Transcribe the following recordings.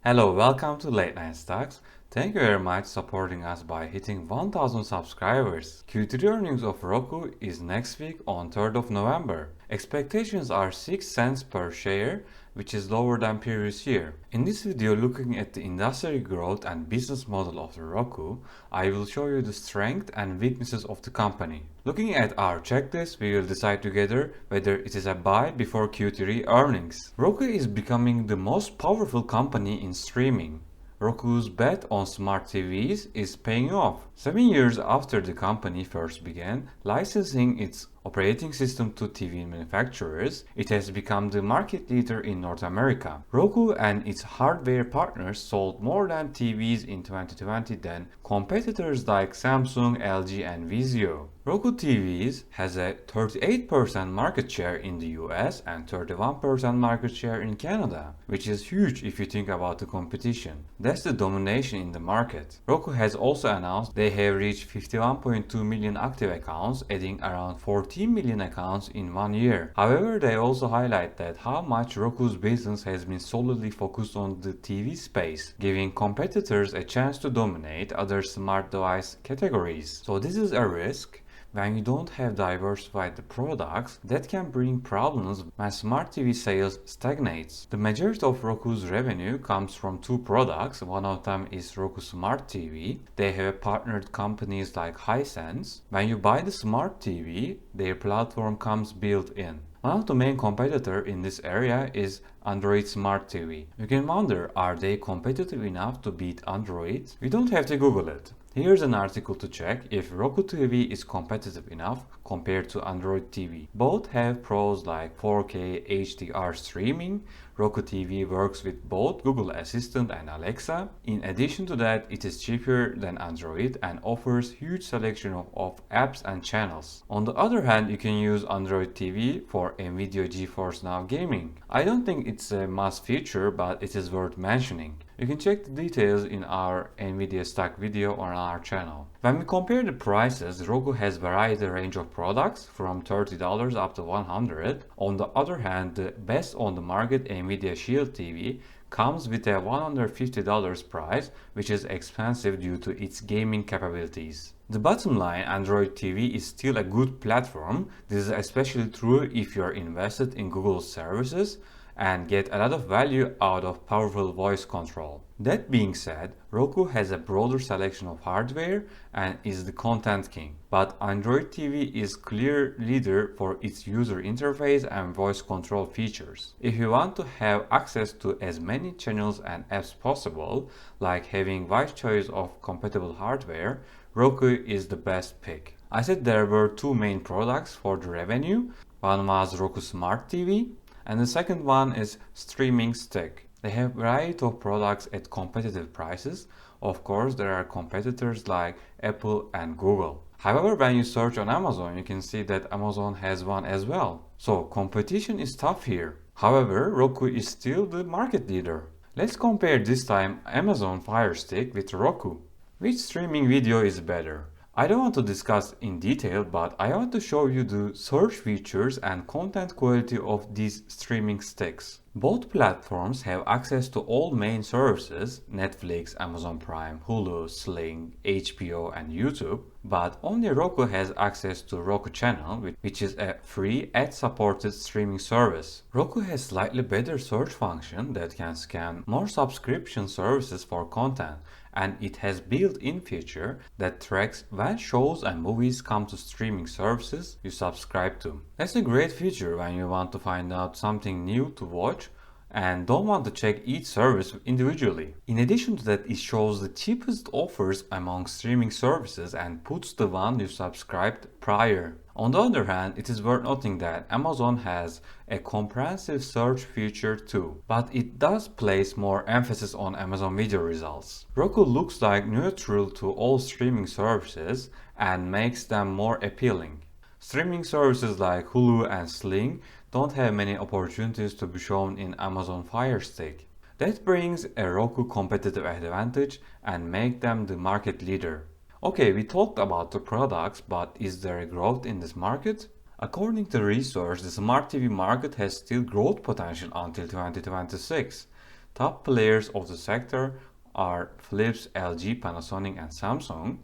Hello, welcome to Late Night Stocks. Thank you very much supporting us by hitting 1000 subscribers. Q3 earnings of Roku is next week on 3rd of November. Expectations are 6 cents per share, which is lower than previous year. In this video looking at the industry growth and business model of the Roku, I will show you the strength and weaknesses of the company. Looking at our checklist, we will decide together whether it is a buy before Q3 earnings. Roku is becoming the most powerful company in streaming. Roku's bet on smart TVs is paying off. 7 years after the company first began licensing its operating system to TV manufacturers, it has become the market leader in North America. Roku and its hardware partners sold more than TVs in 2020 than competitors like Samsung, LG, and Vizio. Roku TVs has a 38% market share in the US and 31% market share in Canada, which is huge if you think about the competition. That's the domination in the market. Roku has also announced they have reached 51.2 million active accounts, adding around 14 million accounts in 1 year. However, they also highlight that how much Roku's business has been solely focused on the TV space, giving competitors a chance to dominate other smart device categories. So this is a risk. When you don't have diversified the products, that can bring problems when smart TV sales stagnates. The majority of Roku's revenue comes from two products. One of them is Roku Smart TV. They have partnered companies like Hisense. When you buy the smart TV, their platform comes built in. One of the main competitors in this area is Android Smart TV. You can wonder, are they competitive enough to beat Android? We don't have to Google it. Here's an article to check if Roku TV is competitive enough compared to Android TV. Both have pros like 4K HDR streaming. Roku TV works with both Google Assistant and Alexa. In addition to that, it is cheaper than Android and offers huge selection of apps and channels. On the other hand, you can use Android TV for NVIDIA GeForce Now gaming. I don't think it's a must feature, but it is worth mentioning. You can check the details in our NVIDIA stock video on our channel. When we compare the prices, Roku has variety range of products from $30 up to $100. On the other hand, the best on the market NVIDIA Shield TV comes with a $150 price, which is expensive due to its gaming capabilities. The bottom line, Android TV is still a good platform. This is especially true if you are invested in Google services and get a lot of value out of powerful voice control. That being said, Roku has a broader selection of hardware and is the content king. But Android TV is clear leader for its user interface and voice control features. If you want to have access to as many channels and apps possible, like having wide choice of compatible hardware, Roku is the best pick. I said there were two main products for the revenue. One was Roku Smart TV, and the second one is Streaming Stick. They have a variety of products at competitive prices. Of course, there are competitors like Apple and Google. However, when you search on Amazon, you can see that Amazon has one as well. So competition is tough here. However, Roku is still the market leader. Let's compare this time Amazon Fire Stick with Roku. Which streaming video is better? I don't want to discuss in detail, but I want to show you the search features and content quality of these streaming sticks. Both platforms have access to all main services, Netflix, Amazon Prime, Hulu, Sling, HBO, and YouTube, but only Roku has access to Roku Channel, which is a free ad-supported streaming service. Roku has slightly better search function that can scan more subscription services for content, and it has built-in feature that tracks when shows and movies come to streaming services you subscribe to. That's a great feature when you want to find out something new to watch and don't want to check each service individually. In addition to that, it shows the cheapest offers among streaming services and puts the one you subscribed prior. On the other hand, it is worth noting that Amazon has a comprehensive search feature too, but it does place more emphasis on Amazon Video results. Roku looks like neutral to all streaming services and makes them more appealing. Streaming services like Hulu and Sling don't have many opportunities to be shown in Amazon Fire Stick. That brings a Roku competitive advantage and make them the market leader. Okay, we talked about the products, but is there a growth in this market? According to research, the smart TV market has still growth potential until 2026. Top players of the sector are Philips, LG, Panasonic, and Samsung.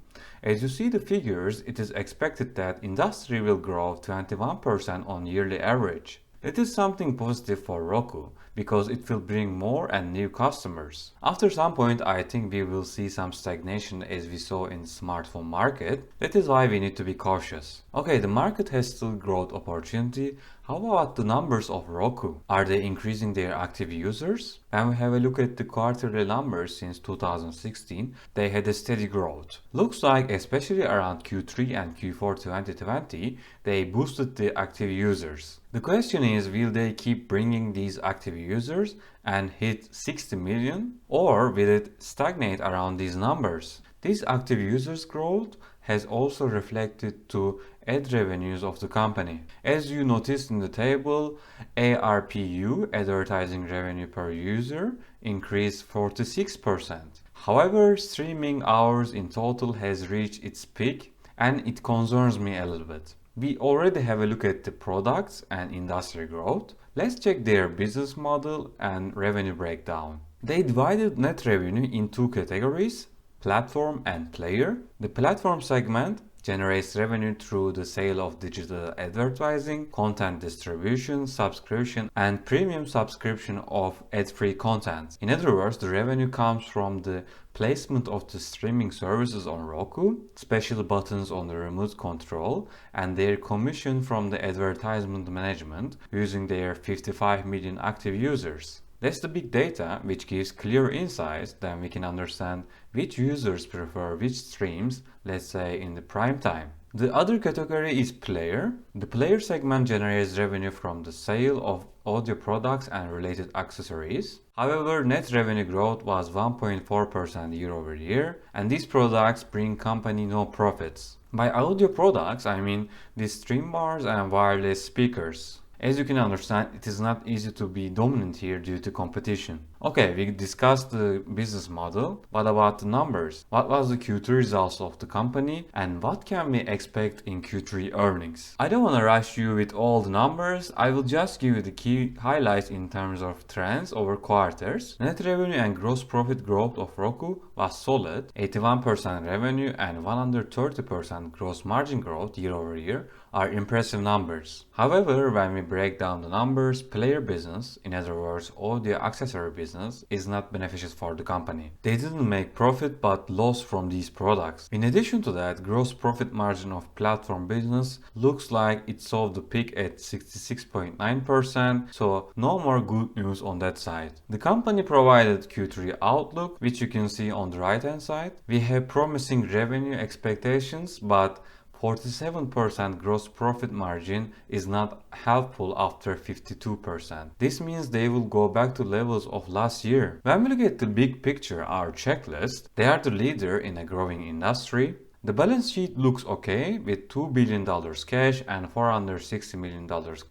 As you see the figures, it is expected that industry will grow 21% on yearly average. It is something positive for Roku because it will bring more and new customers. After some point, I think we will see some stagnation as we saw in the smartphone market. That is why we need to be cautious. Okay, the market has still growth opportunity. How about the numbers of Roku? Are they increasing their active users? When we have a look at the quarterly numbers since 2016, they had a steady growth. Looks like especially around Q3 and Q4 2020, they boosted the active users. The question is, will they keep bringing these active users and hit 60 million, or will it stagnate around these numbers? This active users growth has also reflected to ad revenues of the company. As you noticed in the table, ARPU, advertising revenue per user, increased 46%. However, streaming hours in total has reached its peak, and it concerns me a little bit. We already have a look at the products and industry growth. Let's check their business model and revenue breakdown. They divided net revenue in two categories: platform and player. The platform segment generates revenue through the sale of digital advertising, content distribution, subscription, and premium subscription of ad-free content. In other words, the revenue comes from the placement of the streaming services on Roku, special buttons on the remote control, and their commission from the advertisement management using their 55 million active users. That's the big data which gives clear insights, then we can understand which users prefer which streams, let's say in the prime time. The other category is player. The player segment generates revenue from the sale of audio products and related accessories. However, net revenue growth was 1.4% year over year, and these products bring company no profits. By audio products, I mean the stream bars and wireless speakers. As you can understand, it is not easy to be dominant here due to competition. Okay, we discussed the business model. What about the numbers? What was the Q3 results of the company and what can we expect in Q3 earnings? I don't want to rush you with all the numbers. I will just give you the key highlights in terms of trends over quarters. Net revenue and gross profit growth of Roku was solid. 81% revenue and 130% gross margin growth year over year are impressive numbers. However, when we break down the numbers, player business, in other words audio accessory business, is not beneficial for the company. They didn't make profit but loss from these products. In addition to that, gross profit margin of platform business looks like it saw the peak at 66.9%, so no more good news on that side. The company provided Q3 outlook, which you can see on the right hand side. We have promising revenue expectations, but 47% gross profit margin is not helpful after 52%. This means they will go back to levels of last year. When we look at the big picture, our checklist, they are the leader in a growing industry. The balance sheet looks okay with $2 billion cash and $460 million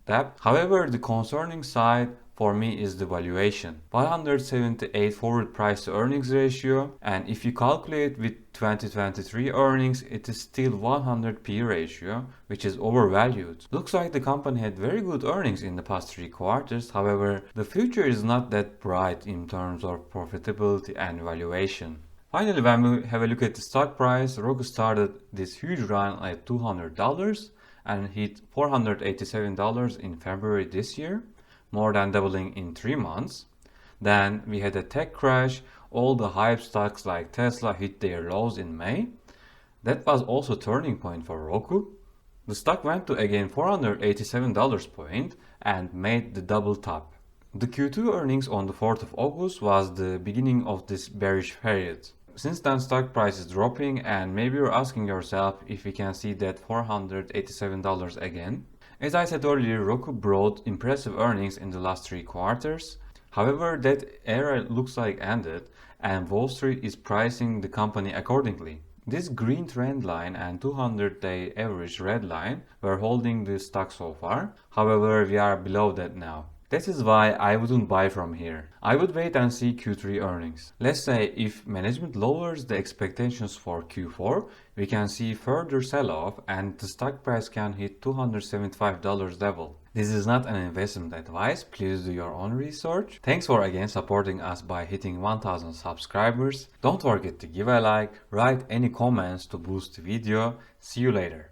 debt. However, the concerning side for me is the valuation. 178 forward price to earnings ratio, and if you calculate with 2023 earnings, it is still 100 P ratio, which is overvalued. Looks like the company had very good earnings in the past 3 quarters. However, the future is not that bright in terms of profitability and valuation. Finally, when we have a look at the stock price, Roku started this huge run at $200 and hit $487 in February this year, more than doubling in 3 months. Then we had a tech crash. All the hype stocks like Tesla hit their lows in May. That was also a turning point for Roku. The stock went to again $487 point and made the double top. The Q2 earnings on the 4th of August was the beginning of this bearish period. Since then, stock price is dropping, and maybe you're asking yourself if we can see that $487 again. As I said earlier, Roku brought impressive earnings in the last 3 quarters. However, that era looks like ended, and Wall Street is pricing the company accordingly. This green trend line and 200-day average red line were holding the stock so far. However, we are below that now. That is why I wouldn't buy from here. I would wait and see Q3 earnings. Let's say if management lowers the expectations for Q4, we can see further sell-off and the stock price can hit $275 level. This is not an investment advice, please do your own research. Thanks for again supporting us by hitting 1000 subscribers. Don't forget to give a like, write any comments to boost the video. See you later.